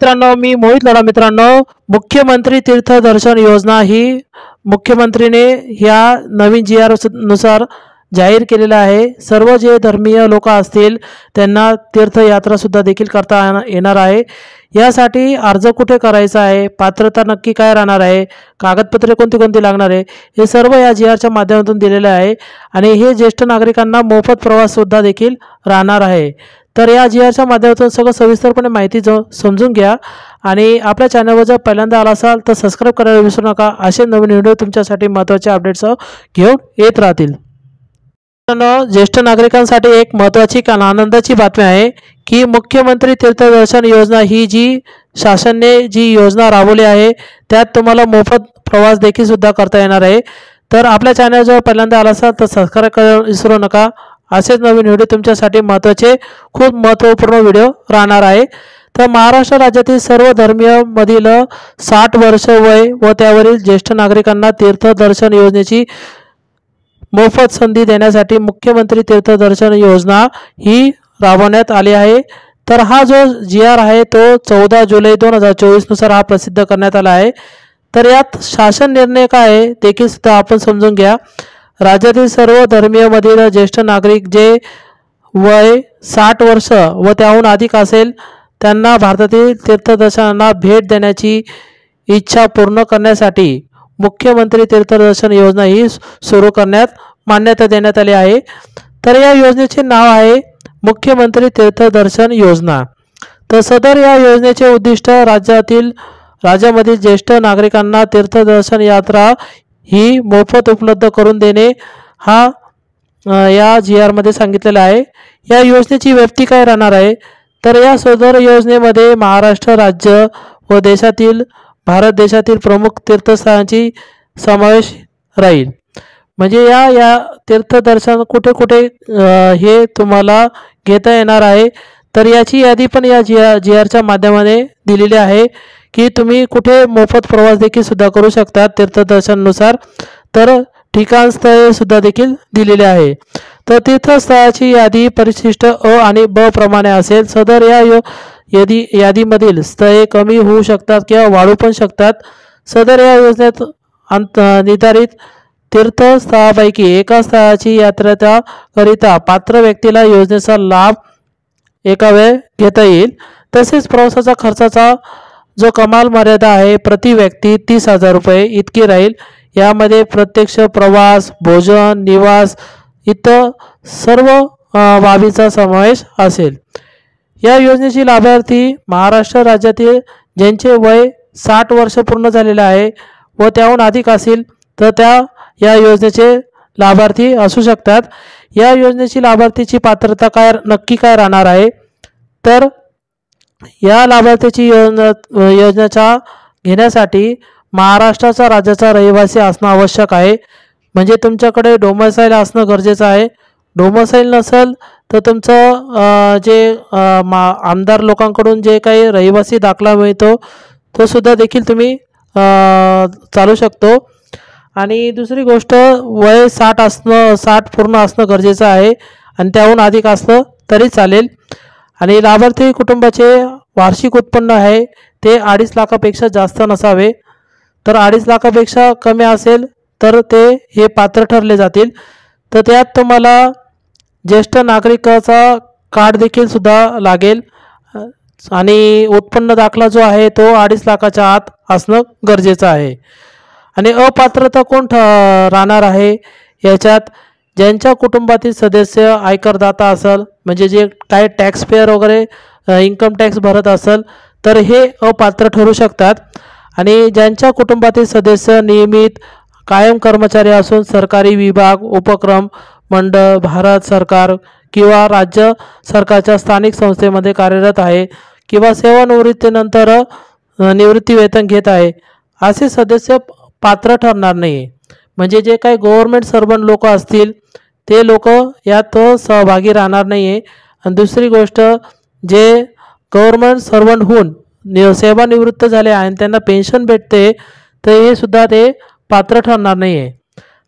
मित्रांनो, मी मोहित लढा. मित्रांनो, मुख्यमंत्री तीर्थ दर्शन योजना ही मुख्यमंत्रीने ह्या नवीन GR नुसार जाहीर केलेला आहे. सर्व जे धर्मीय लोक असतील त्यांना तीर्थयात्रा सुद्धा देखील करता येणार आहे. यासाठी अर्ज कुठे करायचा आहे, पात्रता नक्की काय राहणार आहे, कागदपत्रे कोणती कोणती लागणार आहे, हे सर्व या GRच्या माध्यमातून दिलेले आहे. आणि हे ज्येष्ठ नागरिकांना मोफत प्रवास सुद्धा देखील राहणार आहे. तर या GRच्या माध्यमातून सगळं सविस्तरपणे माहिती समजून घ्या. आणि आपल्या चॅनलवर जर पहिल्यांदा आला असाल तर सबस्क्राईब करायला विसरू नका. असे नवीन व्हिडिओ तुमच्यासाठी महत्त्वाचे अपडेट्स घेऊन येत राहतील. ज्येष्ठ नागरिकांसाठी एक महत्त्वाची आनंदाची बातमी आहे की मुख्यमंत्री तीर्थदर्शन योजना ही जी शासनाने जी योजना राबवली आहे त्यात तुम्हाला मोफत प्रवास देखील सुद्धा करता येणार आहे. तर आपल्या चॅनल जर पहिल्यांदा आला असाल तर सबस्क्राईब करायला विसरू नका. असेच नवीन व्हिडिओ तुमच्यासाठी महत्त्वाचे खूप महत्त्वपूर्ण व्हिडिओ राहणार आहे. तर महाराष्ट्र राज्यातील सर्व धर्मीयमधील 60 वर्ष वय व त्यावरील ज्येष्ठ नागरिकांना तीर्थदर्शन योजनेची मोफत संधी देण्यासाठी मुख्यमंत्री तीर्थदर्शन योजना ही राबवण्यात आली आहे. तर हा जो GR आहे तो 14 जुलै 2024 नुसार हा प्रसिद्ध करण्यात आला आहे. तर यात शासन निर्णय काय आहे देखील सुद्धा आपण समजून घ्या. राज्यातील सर्व धर्मीयमधील ज्येष्ठ नागरिक जे वय 60 वर्ष व त्याहून अधिक असेल त्यांना भारतातील तीर्थदर्शनांना भेट देण्याची इच्छा पूर्ण करण्यासाठी मुख्यमंत्री तीर्थदर्शन योजना ही सुरू करण्यात मान्यता देण्यात आली आहे. तर या योजनेचे नाव आहे मुख्यमंत्री तीर्थदर्शन योजना. तर सदर या योजनेचे उद्दिष्ट राज्यामधील ज्येष्ठ नागरिकांना तीर्थदर्शन यात्रा ही मोफत उपलब्ध करून देणे हा या GR मध्ये सांगितलेला आहे. या योजनेची व्याप्ती काय राहणार आहे तर या सदर योजनेमध्ये महाराष्ट्र राज्य व भारत देशातील प्रमुख तीर्थस्थळांची समावेश राहील. म्हणजे या तीर्थदर्शन कुठे कुठे हे तुम्हाला घेता येणार आहे. तर याची यादी पण या GRच्या माध्यमाने दिलेली आहे की तुम्ही कुठे मोफत प्रवास देखील सुद्धा करू शकता तीर्थदर्शनानुसार. तर ठिकाण स्थळे सुद्धा देखील दिलेले आहे. तर तीर्थस्थळाची यादी परिशिष्ट अ आणि ब प्रमाणे असेल. सदर या यादीमधील स्थळे कमी होऊ शकतात किंवा वाढू पण शकतात. सदर या योजनेत निर्धारित तीर्थस्थळापैकी एका स्थळाची यात्रेकरिता पात्र व्यक्तीला योजनेचा लाभ एका वेळ घेता येईल. तसेच प्रवासाचा खर्चाचा जो कमाल मर्यादा आहे प्रति व्यक्ती 30,000 रुपये इतकी राहील. यामध्ये प्रत्यक्ष प्रवास, भोजन, निवास इतर सर्व बाबींचा समावेश असेल. या योजनेची लाभार्थी महाराष्ट्र राज्यातील ज्यांचे वय 60 वर्ष पूर्ण झालेले आहे व त्याहून अधिक असेल तर या योजनेचे लाभार्थी असू शकतात. या योजनेची लाभार्थीची पात्रता नक्की काय राहणार आहे तर या लाभार्थीची योजनेचा घेण्यासाठी महाराष्ट्राचा राज्याचा रहिवासी असणं आवश्यक आहे. म्हणजे तुमच्याकडे डोमिसाईल असणं गरजेचं आहे. डोमिसाईल नसेल तर तुमचं जे आमदार लोकांकडून जे काही रहिवासी दाखला मिळतो तो सुद्धा देखील तुम्ही चालू शकतो. आणि दुसरी गोष्ट वय 60 पूर्ण असणं गरजेचं आहे आणि त्याहून अधिक असलं तरी चालेल. आणि लाभार्थी कुटुंबाचे वार्षिक उत्पन्न आहे ते 2.5 लाखापेक्षा जास्त नसावे. तर 2.5 लाखापेक्षा कमी असेल तर हे पात्र ठरले जातील. तर त्यात तुम्हाला ज्येष्ठ नागरिकाचा कार्ड देखील सुद्धा लागेल. आणि उत्पन्न दाखला जो आहे तो 2.5 लाखाच्या आत असणं गरजेचं आहे. आणि अपात्रता कोण राहणार आहे याच्यात ज्यांच्या कुटुंबातील सदस्य आयकरदाता असेल म्हणजे जे काय टॅक्स पेअर वगैरे इन्कम टॅक्स भरत असेल तर हे अपात्र ठरू शकतात. आणि ज्यांच्या कुटुंबातील सदस्य नियमित कायम कर्मचारी असून सरकारी विभाग, उपक्रम, मंडळ, भारत सरकार किंवा राज्य सरकारच्या स्थानिक संस्थेमध्ये कार्यरत आहे किंवा सेवानिवृत्तीनंतर निवृत्ती वेतन घेत आहे असे सदस्य पात्र ठरणार नाही. म्हणजे जे काही गव्हर्नमेंट सर्वंट लोक असतील ते लोक यात सहभागी राहणार नाही आहे. आणि दुसरी गोष्ट जे गव्हर्नमेंट सर्वंट होऊन सेवानिवृत्त झाले आणि त्यांना पेन्शन भेटते तर हे सुद्धा ते पात्र ठरणार नाही आहे.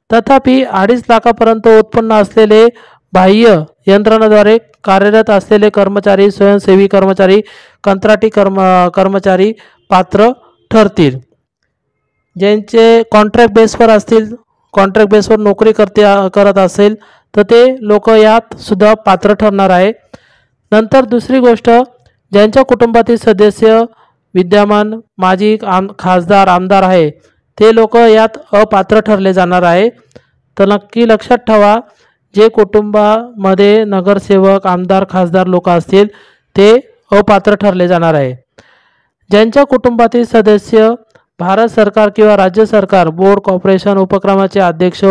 तथापि 2.5 लाखापर्यंत उत्पन्न असलेले बाह्य यंत्रणाद्वारे कार्यरत असलेले कर्मचारी, स्वयंसेवी कर्मचारी, कंत्राटी कर्मचारी पात्र ठरतील. ज्यांचे कॉन्ट्रॅक्ट बेसवर असतील, कॉन्ट्रॅक्ट बेसवर नोकरी करत असेल तर ते लोक यात सुद्धा पात्र ठरणार आहे. नंतर दुसरी गोष्ट, ज्यांच्या कुटुंबातील सदस्य विद्यमान माजी खासदार, आमदार आहे ते लोक यात अपात्र ठरले जाणार आहे. तर नक्की लक्षात ठेवा, जे कुटुंबामध्ये नगरसेवक, आमदार, खासदार लोक असतील ते अपात्र ठरले जाणार आहे. ज्यांच्या कुटुंबातील सदस्य भारत सरकार किंवा राज्य सरकार, बोर्ड, कॉर्पोरेशन, उपक्रमाचे अध्यक्ष,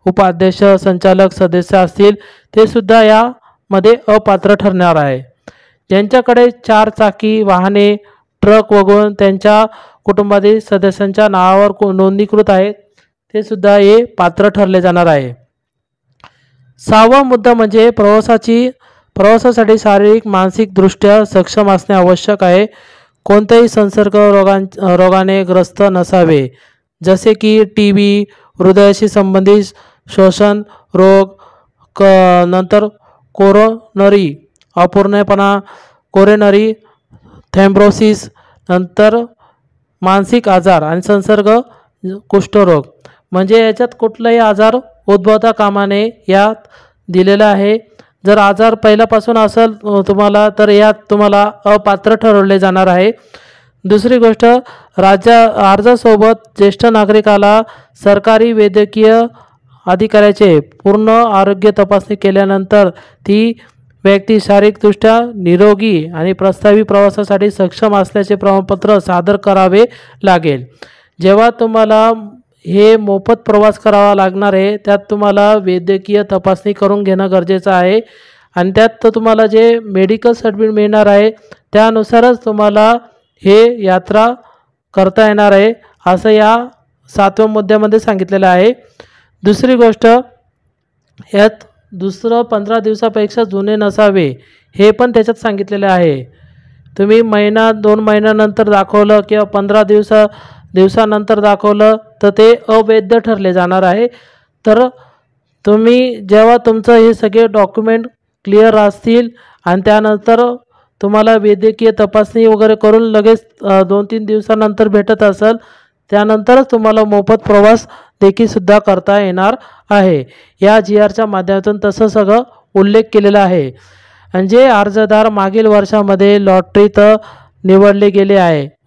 उपाध्यक्ष, संचालक, सदस्य असतील ते सुद्धा यामध्ये अपात्र ठरणार आहे. ज्यांच्याकडे 4 चाकी वाहने, ट्रक वगळून त्यांच्या कुटुंबातील सदस्यांच्या नावावर नोंदणीकृत आहेत ते सुद्धा हे पात्र ठरले जाणार आहे. 6वा मुद्दा म्हणजे प्रवासासाठी शारीरिक मानसिक दृष्ट्या सक्षम असणे आवश्यक आहे. कोणत्याही संसर्ग रोगाने ग्रस्त नसावे, जसे की TB, हृदयाशी संबंधित श्वसन रोग, नंतर कोरोनरी अपूर्णपणा, कोरोनरी थ्रोम्बोसिस, नंतर मानसिक आजार आणि संसर्ग कुष्ठरोग. म्हणजे याच्यात कुठलाही आजार उद्भवता कामा नये यात दिलेलं आहे. जर आजार पहिल्यापासून असेल तुम्हाला तर यात तुम्हाला अपात्र ठरवले जाणार आहे. दुसरी गोष्ट, अर्जासोबत ज्येष्ठ नागरिकाला सरकारी वैद्यकीय अधिकाऱ्याचे पूर्ण आरोग्य तपासणी केल्यानंतर ती व्यक्ती शारीरिकदृष्ट्या निरोगी आणि प्रस्तावित प्रवासासाठी सक्षम असल्याचे प्रमाणपत्र सादर करावे लागेल. जेव्हा तुम्हाला हे मोफत प्रवास करावा लागणार आहे त्यात तुम्हाला वैद्यकीय तपासणी करून घेणं गरजेचं आहे आणि त्यात तुम्हाला जे मेडिकल सर्टिफिकेट मिळणार आहे त्यानुसारच तुम्हाला हे यात्रा करता येणार आहे, असं या 7व्या मुद्द्यामध्ये सांगितलेलं आहे. दुसरी गोष्ट, यात दुसरं 15 दिवसापेक्षा जुने नसावे हे पण त्याच्यात सांगितलेलं आहे. तुम्ही महिना 2 महिन्यानंतर दाखवलं किंवा 15 दिवसानंतर दाखवलं तर ते अवैध ठरले जाणार आहे. तर तुम्ही जेव्हा तुमचं हे सगळे डॉक्युमेंट क्लिअर असतील आणि त्यानंतर तुम्हाला वैद्यकीय तपासणी वगैरे करून लगेच 2-3 दिवसानंतर भेटत असेल त्यानंतरच तुम्हाला मोफत प्रवास देखील सुद्धा करता येणार आहे. या GRच्या माध्यमातून तसं सगळं उल्लेख केलेला आहे. आणि जे अर्जदार मागील वर्षामध्ये लॉटरीत निवडले गेले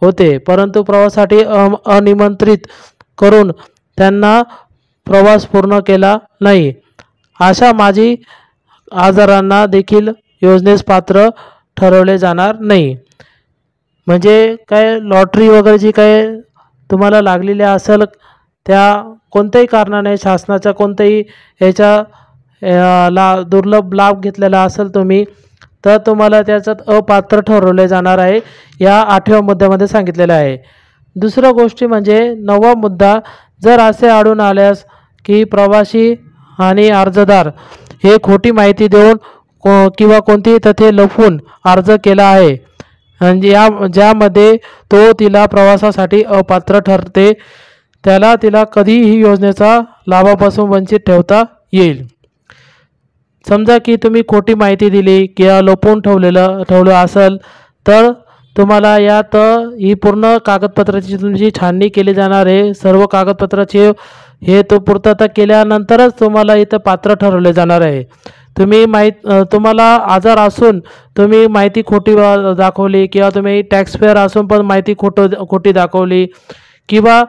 होते परंतु प्रवासासाठी अनिमंत्रित करून त्यांना प्रवास पूर्ण केला नाही, अशा माजी आजारांना देखील योजनेस पात्र ठरवले जाणार नाही. म्हणजे काय लॉटरी वगैरे जी काय तुम्हाला लागलेली असेल त्या कोणत्याही कारणाने शासनाच्या कोणत्याही याच्या दुर्लभ लाभ घेतलेला असेल तुम्ही तर तुम्हाला त्याच्यात अपात्र ठरवले जाणार आहे, या 8व्या मुद्द्यामध्ये सांगितलेलं आहे. दुसरं गोष्टी म्हणजे 9वा मुद्दा, जर असे आढळून आल्यास की प्रवासी आणि अर्जदार हे खोटी माहिती देऊन किंवा कोणतीही तथ्ये लपवून अर्ज केला आहे आणि ज्यामध्ये तो तिला प्रवासासाठी अपात्र ठरते तिला कधीही योजनेचा लाभापासून वंचित ठेवता येईल. समजा की तुम्ही खोटी माहिती दिली किंवा लपवून ठेवलं असेल तर तुम्हाला यात ही पूर्ण कागदपत्राची तुमची छाननी केली जाणार आहे. सर्व कागदपत्राची हे तो पूर्तता केल्यानंतरच तुम्हाला इथं पात्र ठरवले जाणार आहे. तुम्हाला आजार असून तुम्ही माहिती खोटी दाखवली किंवा तुम्ही टॅक्स पेअर असून पण माहिती खोटी दाखवली किंवा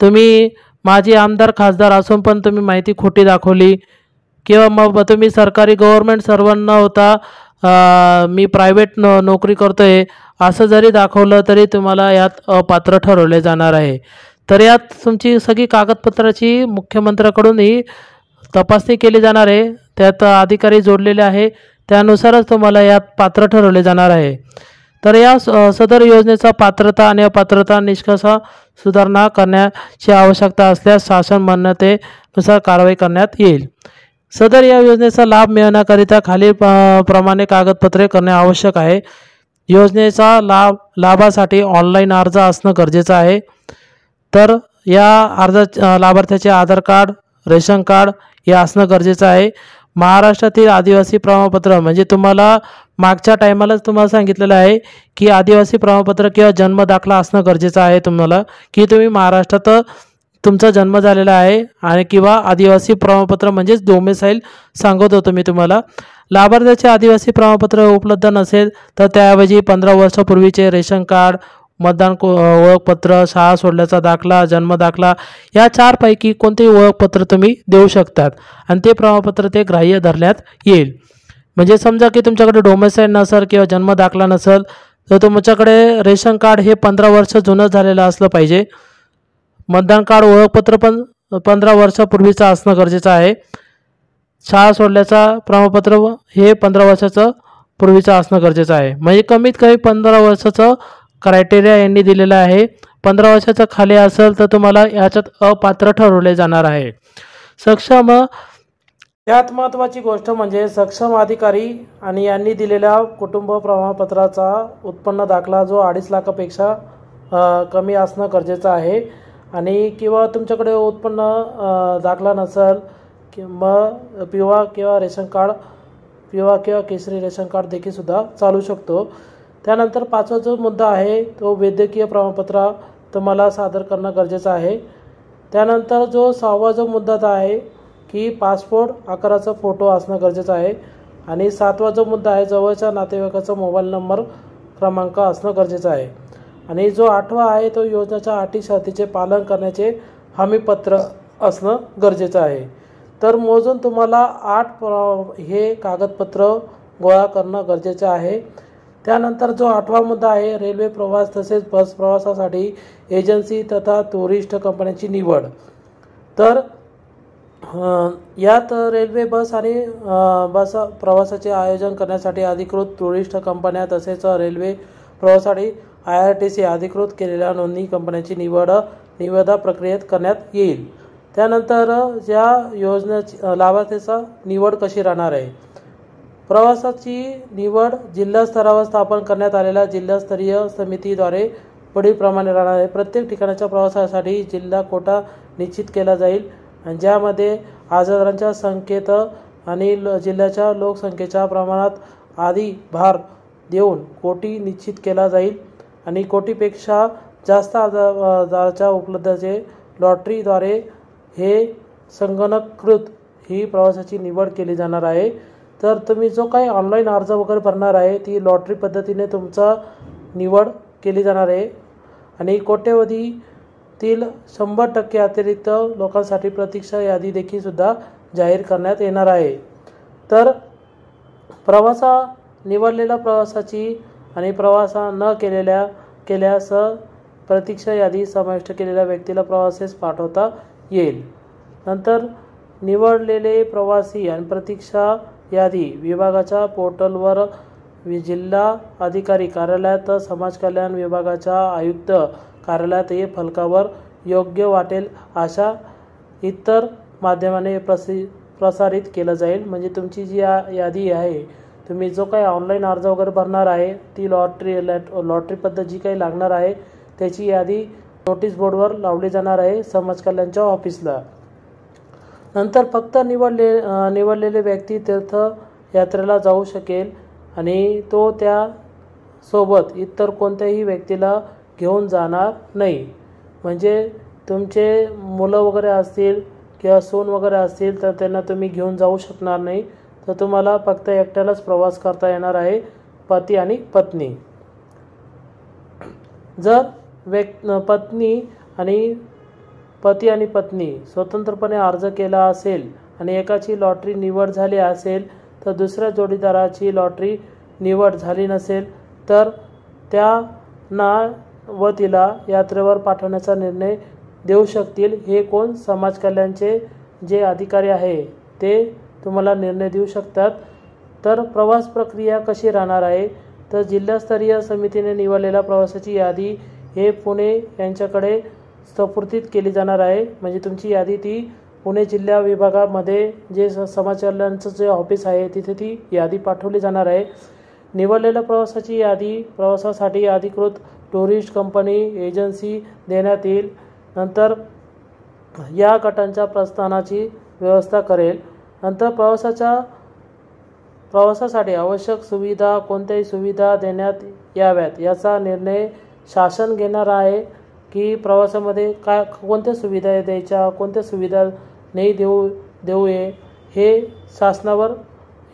तुम्ही माजी आमदार खासदार असून पण तुम्ही माहिती खोटी दाखवली किंवा मग तुम्ही सरकारी गव्हर्नमेंट सर्वंट न होता मी प्रायव्हेट नोकरी करतोय असं जरी दाखवलं तरी तुम्हाला यात अपात्र ठरवले जाणार आहे. तर यात तुमची सगळी कागदपत्राची मुख्यमंत्र्याकडून ही तपासणी केली जाणार आहे, त्यात अधिकारी जोडलेले आहे, त्यानुसारच तुम्हाला यात पात्र ठरवले जाणार आहे. तर या सदर योजनेचा पात्रता आणि अपात्रता निष्कर्ष सुधारणा करण्याची आवश्यकता असल्यास शासन मान्यतेनुसार कारवाई करण्यात येईल. सदर या योजनेचा लाभ मिळवण्याकरिता खालील प्रमाणे कागदपत्रे करणे आवश्यक आहे. योजनेचा लाभासाठी ऑनलाईन अर्ज असणं गरजेचं आहे. तर या लाभार्थ्याचे आधार कार्ड, रेशन कार्ड हे असणं गरजेचं आहे. महाराष्ट्रातील आदिवासी प्रमाणपत्र म्हणजे तुम्हाला मागच्या टायमालाच तुम्हाला सांगितलेलं आहे की आदिवासी प्रमाणपत्र किंवा जन्म दाखला असणं गरजेचं आहे तुम्हाला, की तुम्ही महाराष्ट्रात तुमचा जन्म झालेला आहे आणि किंवा आदिवासी प्रमाणपत्र म्हणजेच डोमेसाईल सांगत होतो मी तुम्हाला. लाभार्थ्याचे आदिवासी प्रमाणपत्र उपलब्ध नसेल तर त्याऐवजी 15 वर्षापूर्वीचे रेशन कार्ड, ओळखपत्र, शाळा सोडल्याचा दाखला, जन्म दाखला या 4 पैकी कोणतेही ओळखपत्र तुम्ही देऊ शकतात आणि ते प्रमाणपत्र ते ग्राह्य धरण्यात येईल. म्हणजे समजा की तुमच्याकडे डोमेसाईल नसेल किंवा जन्म दाखला नसेल तर तुमच्याकडे रेशन कार्ड हे 15 वर्ष जुनं झालेलं असलं पाहिजे. मतदान कार्ड, ओळखपत्र पण 15 वर्षापूर्वीचं असणं गरजेचं आहे. शाळा सोडल्याचा प्रमाणपत्र हे 15 वर्षाचं पूर्वीचं असणं गरजेचं आहे. म्हणजे कमीत कमी 15 वर्षाचं क्रायटेरिया यांनी दिलेला आहे. 15 वर्षाच्या खाली असेल तर तुम्हाला याच्यात अपात्र ठरवले जाणार आहे. सक्षम, यात महत्त्वाची गोष्ट म्हणजे सक्षम अधिकारी आणि यांनी दिलेल्या कुटुंब प्रमाणपत्राचा उत्पन्न दाखला जो 2.5 लाखापेक्षा कमी असणं गरजेचं आहे. आणि किंवा तुमच्याकडे उत्पन्न दाखला नसेल मग किंवा रेशन कार्ड, किंवा केसरी रेशन कार्ड देखील सुद्धा चालू शकतो. त्यानंतर 5वा जो मुद्दा आहे तो वैद्यकीय प्रमाणपत्र तुम्हाला सादर करणं गरजेचं आहे. त्यानंतर जो 6वा जो मुद्दा आहे की पासपोर्ट आकाराचा फोटो असणं गरजेचं आहे. आणि 7वा जो मुद्दा आहे जवळच्या नातेवाईकाचा मोबाईल नंबर क्रमांक असणं गरजेचं आहे. आणि जो 8वा आहे तो योजनेच्या अटी शर्तीचे पालन करण्याचे हमीपत्र असणं गरजेचं आहे. तर मोजून तुम्हाला 8 हे कागदपत्र गोळा करणं गरजेचं आहे. त्यानंतर जो 8वा मुद्दा आहे रेल्वे प्रवास तसेच बस प्रवासासाठी एजन्सी तथा टुरिस्ट कंपन्यांची निवड. तर यात रेल्वे बस आणि बस प्रवासाचे आयोजन करण्यासाठी अधिकृत टुरिस्ट कंपन्या तसेच रेल्वे प्रवासासाठी IRTC अधिकृत केलेल्या नोंदणी कंपन्यांची निविदा प्रक्रियेत करण्यात येईल. त्यानंतर या योजनेची लाभार्थीचा निवड कशी राहणार आहे. प्रवासाची निवड जिल्हा स्तरावर स्थापन करण्यात आलेल्या जिल्हास्तरीय समितीद्वारे पुढीलप्रमाणे राहणार आहे. प्रत्येक ठिकाणच्या प्रवासासाठी जिल्हा कोटा निश्चित केला जाईल आणि ज्यामध्ये अर्जदारांच्या संख्येत आणि जिल्ह्याच्या लोकसंख्येच्या प्रमाणात आधी भार देऊन कोटी निश्चित केला जाईल आणि कोटीपेक्षा जास्त अर्जदाराच्या उपलब्धतेचे लॉटरीद्वारे हे संगणकीकृत ही प्रवासाची निवड केली जाणार आहे. तर तुम्ही जो काही ऑनलाईन अर्ज वगैरे भरणार आहे ती लॉटरी पद्धतीने तुमचा निवड केली जाणार आहे. आणि कोट्यवधीतील 100% अतिरिक्त लोकांसाठी प्रतीक्षा यादी देखील सुद्धा जाहीर करण्यात येणार आहे. तर निवडलेल्या प्रवासाची आणि प्रवासा न केल्यास प्रतीक्षा यादी समाविष्ट केलेल्या व्यक्तीला प्रवासास पाठवता येईल. नंतर निवडलेले प्रवासी आणि प्रतीक्षा यादी विभागाच्या पोर्टलवर जिल्हा अधिकारी कार्यालयात, समाज कल्याण विभागाच्या आयुक्त कार्यालयात हे फलकावर योग्य वाटेल अशा इतर माध्यमाने प्रसारित केलं जाईल. म्हणजे तुमची जी यादी आहे, तुम्ही जो काही ऑनलाईन अर्ज वगैरे भरणार आहे ती लॉटरी पद्धत जी काही लागणार आहे त्याची यादी नोटीस बोर्डवर लावली जाणार आहे समाज कल्याणच्या ऑफिसला. नंतर फक्त निवडलेले व्यक्ती तीर्थयात्रेला जाऊ शकेल आणि तो त्या सोबत इतर कोणत्याही व्यक्तीला घेऊन जाणार नाही. म्हणजे तुमचे मुलं वगैरे असतील किंवा सून वगैरे असतील तर त्यांना तुम्ही घेऊन जाऊ शकणार नाही. तर तुम्हाला फक्त एकट्यालाच प्रवास करता येणार आहे, पती आणि पत्नी. जर पती आणि पत्नी स्वतंत्रपणे अर्ज केला असेल आणि एकाची लॉटरी निवड झाली असेल तर दुसऱ्या जोडीदाराची लॉटरी निवड झाली नसेल तर त्यांना व तिला यात्रेवर पाठवण्याचा निर्णय देऊ शकतील. हे कोण? समाज कल्याणचे जे अधिकारी आहे ते तुम्हाला निर्णय देऊ शकतात. तर प्रवास प्रक्रिया कशी राहणार आहे तर जिल्हास्तरीय समितीने निवडलेल्या प्रवासाची यादी हे पुणे यांच्याकडे सुपूर्दित केली जाणार आहे. म्हणजे तुमची यादी ती पुणे जिल्हा विभागामध्ये जे समाज कल्याणचं जे ऑफिस आहे तिथे ती यादी पाठवली जाणार आहे. निवडलेल्या प्रवासाची यादी प्रवासासाठी अधिकृत टुरिस्ट कंपनी एजन्सी देण्यात येईल. नंतर या गटांच्या प्रस्थानाची व्यवस्था करेल नंतर प्रवासासाठी आवश्यक सुविधा कोणत्याही सुविधा देण्यात याव्यात याचा निर्णय शासन घेणार आहे की प्रवासामध्ये कोणत्या सुविधा द्यायच्या, कोणत्या सुविधा नाही देऊ हे शासनावर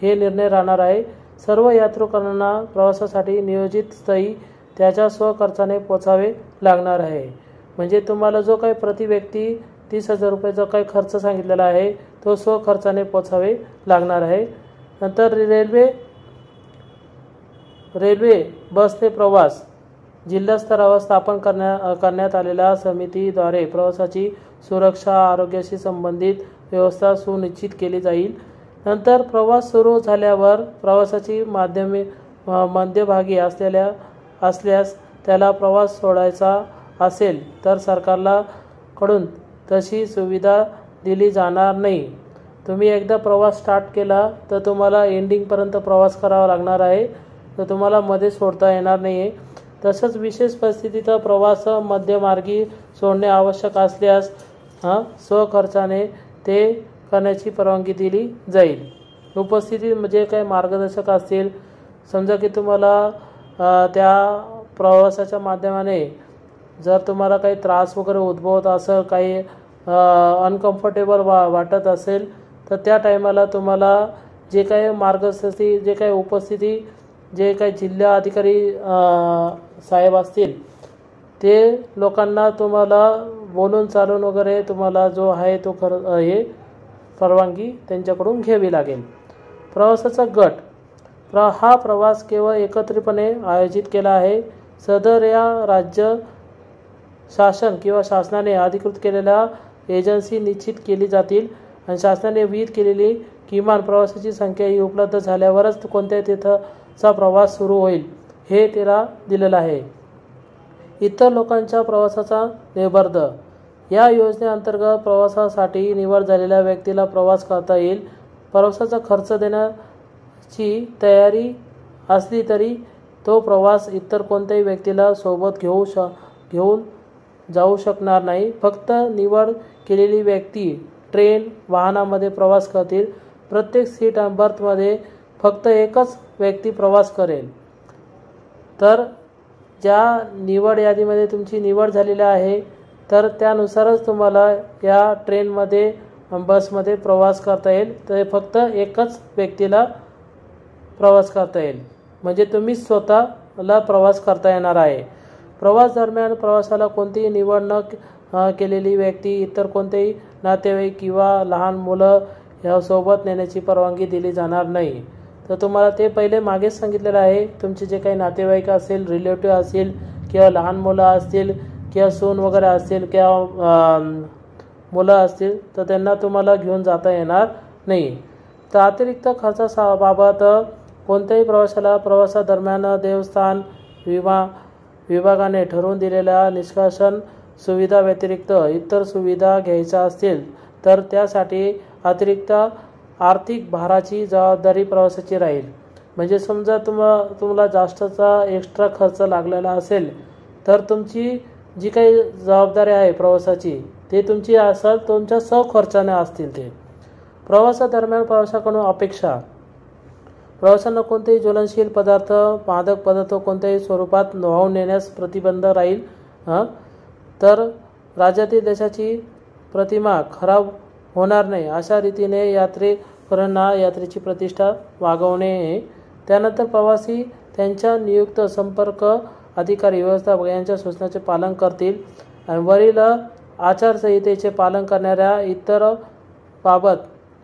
हे निर्णय राहणार आहे। सर्व यात्रेकरूंना प्रवासासाठी नियोजित स्थळी त्याच्या स्वखर्चाने पोचावे लागणार आहे। म्हणजे तुम्हाला जो काही प्रति व्यक्ती 30,000 रुपयाचा काही खर्च सांगितलेला आहे तो स्वखर्चाने पोचावे लागणार आहे। नंतर रेल्वे बसने प्रवास जिल्हा स्तरावर स्थापन करण्यात आलेल्या समितीद्वारे प्रवासाची सुरक्षा आरोग्याशी संबंधित व्यवस्था सुनिश्चित केली जाईल। नंतर प्रवास सुरू झाल्यावर प्रवासाची मध्यभागी असल्यास त्याला प्रवास सोडायचा असेल तर सरकारकडून तशी सुविधा दिली जाणार नाही। तुम्ही एकदा प्रवास स्टार्ट केला तर तुम्हाला एंडिंगपर्यंत प्रवास करावा लागणार आहे, तर तुम्हाला मध्ये सोडता येणार नाही आहे। तसंच विशेष परिस्थितीत प्रवास मध्यमार्गी सोडणे आवश्यक असल्यास स्वखर्चाने ते करण्याची परवानगी दिली जाईल। उपस्थिती म्हणजे काही मार्गदर्शक असतील, समजा की तुम्हाला त्या प्रवासाच्या माध्यमाने जर तुम्हाला काही त्रास वगैरे उद्भवत असेल, काही अनकम्फर्टेबल वाटत असेल तर त्या टायमाला तुम्हाला जे काही मार्गदर्शक जे काही उपस्थिती जे काही जिल्हा अधिकारी साहेब असतील ते लोकांना तुम्हाला बोलून चालून वगैरे तुम्हाला जो आहे तो हे परवानगी त्यांच्याकडून घ्यावी लागेल। प्रवासाचा गट हा प्रवास केवळ एकत्रितपणे आयोजित केला आहे। सदर या राज्य शासन किंवा शासनाने अधिकृत केलेल्या एजन्सी निश्चित केली जातील आणि शासनाने विहित केलेली किमान प्रवासाची संख्या ही उपलब्ध झाल्यावरच कोणत्या तिथचा प्रवास सुरू होईल हे त्याला दिलेलं आहे। इतर लोकांच्या प्रवासाचा निर्बंध या योजनेअंतर्गत प्रवासासाठी निवड झालेल्या व्यक्तीला प्रवास करता येईल। प्रवासाचा खर्च देण्याची तयारी असली तरी तो प्रवास इतर कोणत्याही व्यक्तीला सोबत घेऊन जाऊ शकणार नाही। फक्त निवड केलेली व्यक्ती ट्रेन वाहनामध्ये प्रवास करतील। प्रत्येक सीट बर्थमध्ये फक्त एकच व्यक्ती प्रवास करेल। तर ज्या निवड यादीमध्ये तुमची निवड झालेली आहे तर त्यानुसारच तुम्हाला या ट्रेनमध्ये बसमध्ये प्रवास करता येईल। तर फक्त एकच व्यक्तीला प्रवास करता येईल, म्हणजे तुम्ही स्वतःला प्रवास करता येणार आहे। प्रवास दरम्यान प्रवासाला कोणतीही निवड न केलेली व्यक्ती इतर कोणतेही नातेवाईक किंवा लहान मुलं यासोबत नेण्याची परवानगी दिली जाणार नाही। तर तुम्हाला ते पहिले मागेच सांगितलेलं आहे, तुमचे जे काही नातेवाईक असेल, रिलेटिव्ह असतील किंवा लहान मुलं असतील किंवा सून वगैरे असतील किंवा मुलं असतील तर त्यांना तुम्हाला घेऊन जाता येणार नाही। तर अतिरिक्त खर्चाबाबत कोणत्याही प्रवासादरम्यान देवस्थान विभागाने ठरवून दिलेल्या निष्कासन सुविधा व्यतिरिक्त इतर सुविधा घ्यायच्या असतील तर त्यासाठी अतिरिक्त आर्थिक भाराची जबाबदारी प्रवासाची राहील। म्हणजे समजा तुम्हाला जास्तचा एक्स्ट्रा खर्च लागलेला असेल तर तुमची जी काही जबाबदारी आहे प्रवासाची ते तुमची असेल, तुमच्या स्वखर्चाने असतील। ते प्रवासादरम्यान प्रवाशाकडून अपेक्षा प्रवाशांना कोणतेही ज्वलनशील पदार्थ मादक पदार्थ कोणत्याही स्वरूपात वाहून नेण्यास प्रतिबंध राहील। तर राज्यातील देशाची प्रतिमा खराब होणार नाही अशा रीतीने यात्रेकरूंना यात्रेची प्रतिष्ठा वागवणे। त्यानंतर प्रवासी त्यांच्या नियुक्त संपर्क अधिकारी व्यवस्थापक यांच्या सूचनांचे पालन करतील आणि वरील आचारसंहितेचे पालन करणाऱ्या इतर बाबत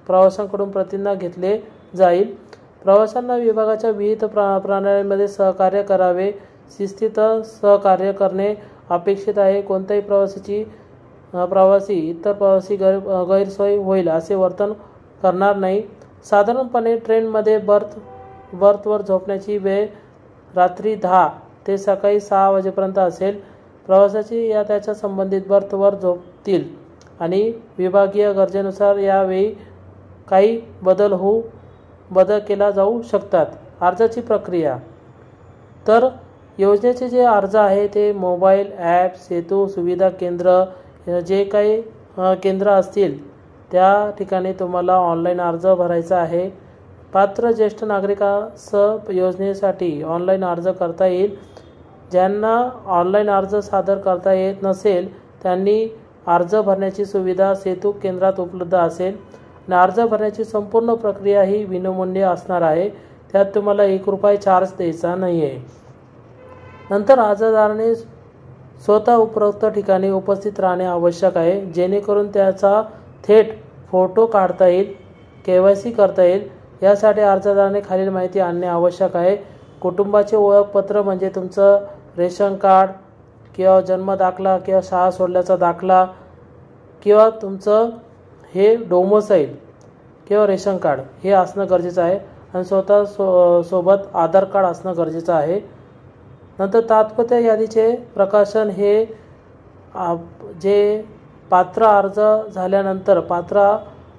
प्रवाशांकडून प्रतिज्ञा घेतले जाईल। प्रवाशांना विभागाच्या विविध प्रणालीमध्ये सहकार्य करावे, शिस्तीत सहकार्य करणे अपेक्षित आहे। कोणत्याही प्रवासी इतर प्रवासी गैरसोय होईल असे वर्तन करणार नाही। साधारणपणे ट्रेनमध्ये बर्थवर झोपण्याची वेळ रात्री 10 ते सकाळी 6 वाजेपर्यंत असेल। प्रवासी त्याच्या संबंधित बर्थवर झोपतील आणि विभागीय गरजेनुसार यावेळी काही बदल केला जाऊ शकतात। अर्जाची प्रक्रिया तर योजनेचे जे अर्ज आहे ते मोबाईल ॲप, सेतू सुविधा केंद्र जे काही केंद्र असतील त्या ठिकाणी तुम्हाला ऑनलाईन अर्ज भरायचा आहे। पात्र ज्येष्ठ नागरिकास योजनेसाठी ऑनलाईन अर्ज करता येईल। ज्यांना ऑनलाईन अर्ज सादर करता येत नसेल त्यांनी अर्ज भरण्याची सुविधा सेतू केंद्रात उपलब्ध असेल आणि अर्ज भरण्याची संपूर्ण प्रक्रिया ही विनामूल्य असणार आहे। त्यात तुम्हाला ₹1 चार्ज द्यायचा नाही आहे। नंतर अर्जदाराने स्वतः उपरोक्त ठिकाणी उपस्थित राहणे आवश्यक आहे, जेणेकरून त्याचा थेट फोटो काढता येईल, KYC करता येईल। यासाठी अर्जदाराने खालील माहिती आणणे आवश्यक आहे। कुटुंबाचे ओळखपत्र म्हणजे तुमचं रेशन कार्ड किंवा जन्म दाखला किंवा शाळा सोडल्याचा दाखला किंवा तुमचं हे डोमोसाईल किंवा रेशन कार्ड हे असणं गरजेचं आहे आणि सोबत आधार कार्ड असणं गरजेचं आहे। नंतर तात्पुरत्या यादीचे प्रकाशन हे जे पात्र अर्ज झाल्यानंतर पात्र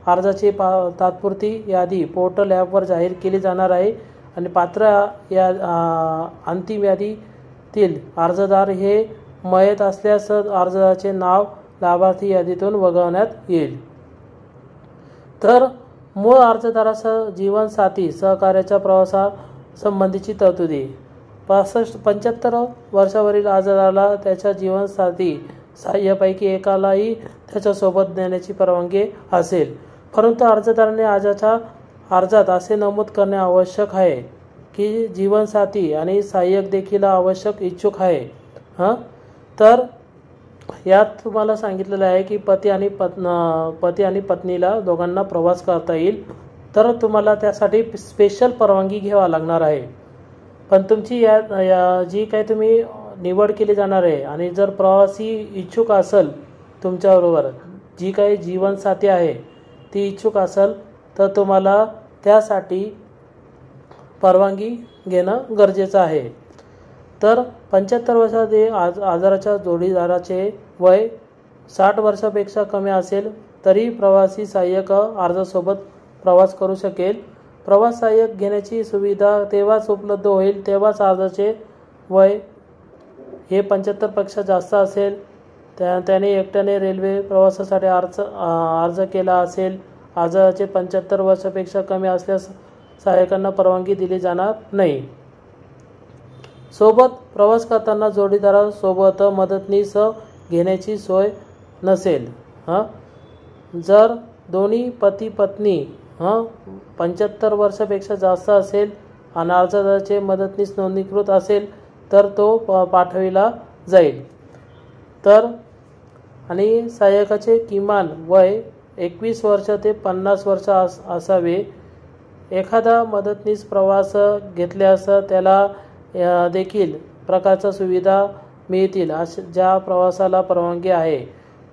अर्जाची तात्पुरती यादी पोर्टल ॲपवर जाहीर केली जाणार आहे आणि पात्र या अंतिम यादीतील अर्जदार हे मयत असल्यास अर्जदाराचे नाव लाभार्थी यादीतून वगळण्यात येईल। तर मूळ अर्जदारासह जीवनसाथी सहकार्याच्या प्रवासासंबंधीची तरतुदी 75 वर्षावरील अर्जदाराला त्याच्या जीवनसाथी सहाय्यापैकी एकालाही त्याच्यासोबत नेण्याची परवानगी असेल, परंतु अर्जदाराने अर्जात असे नमूद करणे आवश्यक आहे की जीवनसाथी आणि सहाय्यक देखील आवश्यक इच्छुक आहे। तर यात तुम्हाला सांगितलेलं आहे की पती आणि पत्नीला दोघांना प्रवास करता येईल, तर तुम्हाला त्यासाठी स्पेशल परवानगी घ्यावी लागणार आहे। पण तुमची जी काही तुम्ही निवड केली जाणार आहे आणि जर प्रवासी इच्छुक असेल तुमच्याबरोबर जी काही जीवनसाथी आहे ती इच्छुक असेल तर तुम्हाला त्यासाठी परवानगी घेणं गरजेचं आहे। तर 75 वर्षाचे आजाराच्या जोडीदाराचे वय 60 वर्षापेक्षा कमी असेल तरी प्रवासी सहाय्यक अर्जासोबत प्रवास करू शकेल। प्रवास सहाय्यक घेण्याची सुविधा तेव्हाच उपलब्ध होईल तेव्हाच अर्जाचे वय हे 75 पेक्षा जास्त असेल, त्याने एकट्याने रेल्वे प्रवासासाठी अर्ज केला असेल। अर्जाचे 75 वर्षापेक्षा कमी असल्यास सहाय्यकांना परवानगी दिली जाणार नाही। सोबत प्रवास करताना जोडीदारासोबत मदतनीस घेण्याची सोय नसेल। जर दोन्ही पती पत्नी 75 वर्षापेक्षा जास्त असेल आणि अर्जदाराचे मदतनीस नोंदणीकृत असेल तर तो पाठविला जाईल। तर आणि सहाय्यकाचे किमान वय 21 वर्ष ते 50 वर्ष असावे। एखादा मदतनीस प्रवास घेतल्यास त्याला देखील प्रकारच्या सुविधा मिळतील ज्या प्रवासाला परवानगी आहे।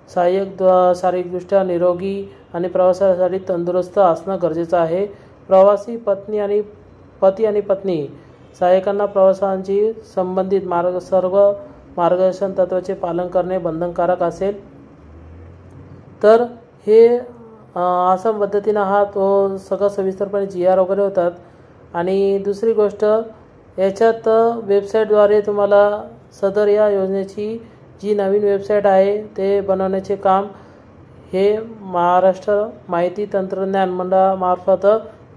सहाय्यक शारीरिकदृष्ट्या निरोगी आणि प्रवासासाठी तंदुरुस्त असणं गरजेचं आहे। प्रवासी पती आणि पत्नी सहाय्यकांना प्रवासांची संबंधित सर्व मार्गदर्शन तत्त्वाचे पालन करणे बंधनकारक असेल। तर हे अशा पद्धतीनं तो सगळं सविस्तरपणे GR वगैरे होतात। आणि दुसरी गोष्ट याच्यात वेबसाईटद्वारे तुम्हाला सदर या योजनेची जी नवीन वेबसाईट आहे ते बनवण्याचे काम हे महाराष्ट्र माहिती तंत्रज्ञान मंडळामार्फत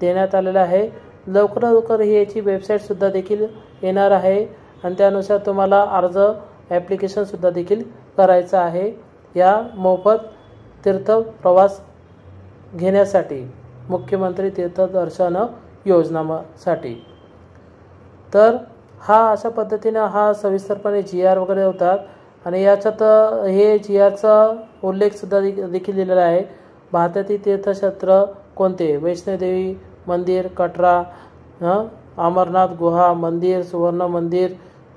देण्यात आलेलं आहे। लवकर याची वेबसाईटसुद्धा देखील येणार आहे आणि त्यानुसार तुम्हाला अर्ज ॲप्लिकेशनसुद्धा देखील करायचं आहे या मोफत तीर्थ प्रवास घेण्यासाठी मुख्यमंत्री तीर्थदर्शन योजनासाठी। तर अशा पद्धतीने सविस्तरपणे GR वगैरे होतात आणि याच्यात हे GRचा उल्लेखसुद्धा देखील दिलेला आहे। भारतातील तीर्थक्षेत्र कोणते? वैष्णोदेवी मंदिर, कटरा, अमरनाथ गुहा मंदिर, सुवर्ण मंदिर,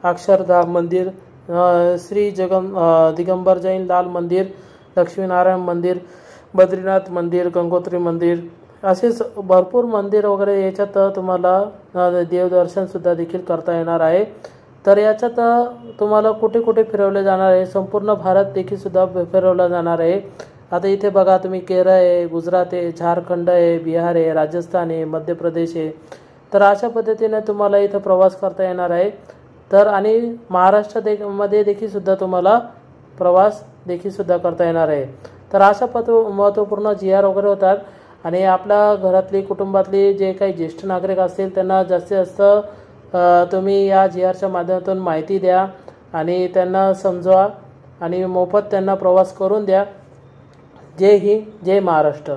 अक्षरधाम मंदिर, श्री दिगंबर जैन लाल मंदिर, लक्ष्मीनारायण मंदिर, बद्रीनाथ मंदिर, गंगोत्री मंदिर, असेच भरपूर मंदिर वगैरे याच्यात तुम्हाला देवदर्शनसुद्धा देखील करता येणार आहे। तर याच्यात तुम्हाला कुठे कुठे फिरवले जाणार आहे, संपूर्ण भारत देखील सुद्धा फिरवला जाणार आहे। आता इथे बघा तुम्ही केरळ आहे, गुजरात आहे, झारखंड आहे, बिहार आहे, राजस्थान आहे, मध्य प्रदेश आहे। तर अशा पद्धतीने तुम्हाला इथं प्रवास करता येणार आहे। तर आणि महाराष्ट्रामध्ये देखील सुद्धा तुम्हाला प्रवास देखील सुद्धा करता येणार आहे। तर अशा महत्त्वपूर्ण GR वगैरे होतात आणि आपल्या घरातली कुटुंबातली जे काही ज्येष्ठ नागरिक असतील त्यांना जास्तीत जास्त तुम्ही या GRच्या माध्यमातून माहिती द्या आणि त्यांना समजवा आणि मोफत त्यांना प्रवास करून द्या. जय हिंद, जय महाराष्ट्र.